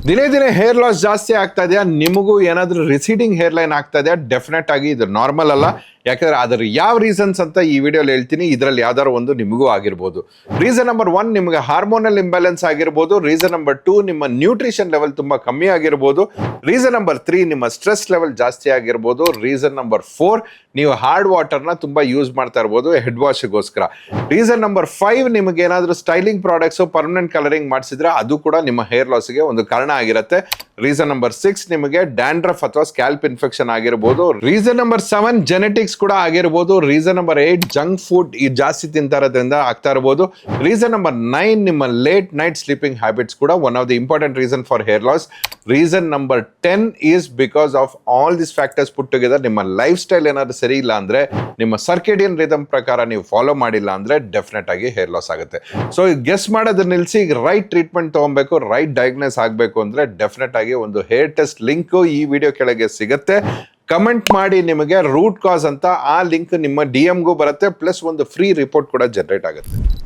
ದಿನೇ ದಿನೇ hair loss ಜಾಸ್ತಿ ಆಗ್ತಾ ಇದೆಯಾ? ನಿಮಗೂ ಏನಾದರೂ ರಿಸೀಡಿಂಗ್ ಹೇರ್ ಲೈನ್ ಆಗ್ತಾ ಇದೆಯಾ? ಡೆಫಿನೆಟ್ ಆಗಿ ಇದು ನಾರ್ಮಲ್ ಅಲ್ಲ. ಯಾಕಂದ್ರೆ ಅದರ ಯಾವ ರೀಸನ್ಸ್ ಅಂತ ಈ ವಿಡಿಯೋಲಿ ಹೇಳ್ತೀನಿ. ಇದರಲ್ಲಿ ಯಾವ್ದಾರು ಒಂದು ನಿಮಗೂ ಆಗಿರ್ಬೋದು. ರೀಸನ್ ನಂಬರ್ 1 ನಿಮಗೆ ಹಾರ್ಮೋನಲ್ ಇಂಬ್ಯಾಲೆನ್ಸ್ ಆಗಿರ್ಬೋದು. ರೀಸನ್ ನಂಬರ್ 2 ನಿಮ್ಮ ನ್ಯೂಟ್ರಿಷನ್ ಲೆವೆಲ್ ತುಂಬಾ ಕಮ್ಮಿ ಆಗಿರ್ಬೋದು. ರೀಸನ್ ನಂಬರ್ 3 ನಿಮ್ಮ ಸ್ಟ್ರೆಸ್ ಲೆವೆಲ್ ಜಾಸ್ತಿ ಆಗಿರ್ಬೋದು. ರೀಸನ್ ನಂಬರ್ 4 ನೀವು ಹಾರ್ಡ್ ವಾಟರ್ನ ತುಂಬಾ ಯೂಸ್ ಮಾಡ್ತಾ ಇರ್ಬೋದು ಹೆಡ್ ವಾಶ್ಗೋಸ್ಕರ. ರೀಸನ್ ನಂಬರ್ 5 ನಿಮಗೆ ಏನಾದರೂ ಸ್ಟೈಲಿಂಗ್ ಪ್ರಾಡಕ್ಟ್ಸ್ ಪರ್ಮನೆಂಟ್ ಕಲರಿಂಗ್ ಮಾಡಿಸಿದ್ರೆ ಅದು ಕೂಡ ನಿಮ್ಮ ಹೇರ್ ಲಾಸ್ಗೆ ಒಂದು ಕಾರಣ ಆಗಿರುತ್ತೆ. ರೀಸನ್ ನಂಬರ್ 6 ನಿಮಗೆ ಡ್ಯಾಂಡ್ರಫ್ ಅಥವಾ ಸ್ಕ್ಯಾಲ್ಪ್ ಇನ್ಫೆಕ್ಷನ್ ಆಗಿರ್ಬೋದು. ರೀಸನ್ ನಂಬರ್ 7 ಜೆನೆಟಿಕ್ಸ್ ಕೂಡ ಆಗಿರ್ಬೋದು. ರೀಸನ್ ನಂಬರ್ 8 ಜಂಕ್ ಫುಡ್ ಈ ಜಾಸ್ತಿ ತಿಂತಾ ಇರೋದ್ರಿಂದ ಆಗ್ತಾ ಇರಬಹುದು. ರೀಸನ್ ನಂಬರ್ 9 ನಿಮ್ಮ ಲೇಟ್ ನೈಟ್ ಸ್ಲೀಪಿಂಗ್ ಹ್ಯಾಬಿಟ್ಸ್ ಕೂಡ one of the important reason for hair loss. Reason number 10 is because of all this factors put together. ನಿಮ್ಮ ಲೈಫ್ ಸ್ಟೈಲ್ ಏನಾದ್ರು ಸರಿ ಇಲ್ಲ ಅಂದ್ರೆ, ನಿಮ್ಮ ಸರ್ಕೇಡಿಯನ್ ರಿದಮ್ ಪ್ರಕಾರ ನೀವು ಫಾಲೋ ಮಾಡಿಲ್ಲ ಅಂದ್ರೆ ಡೆಫಿನೆಟ್ ಆಗಿ ಹೇರ್ ಲಾಸ್ ಆಗುತ್ತೆ. ಸೊ ಗೆಸ್ ಮಾಡೋದನ್ನ ನಿಲ್ಲಿಸಿ ರೈಟ್ ಟ್ರೀಟ್ಮೆಂಟ್ ತಗೊಬೇಕು, ರೈಟ್ ಡಯಾಗ್ನೋಸ್ ಆಗಬೇಕು ಅಂದ್ರೆ ಡೆಫಿನೆಟ್ ಆಗಿ ಒಂದು ಹೇರ್ ಟೆಸ್ಟ್ ಲಿಂಕ್ ಈ ವಿಡಿಯೋ ಕೆಳಗೆ ಸಿಗುತ್ತೆ. ಕಮೆಂಟ್ ಮಾಡಿ, ನಿಮಗೆ ರೂಟ್ ಕಾಸ್ ಅಂತ ಆ ಲಿಂಕ್ ನಿಮ್ಮ DM ಗೂ ಬರುತ್ತೆ. ಪ್ಲಸ್ ಒಂದು ಫ್ರೀ ರಿಪೋರ್ಟ್ ಕೂಡ ಜನರೇಟ್ ಆಗುತ್ತೆ.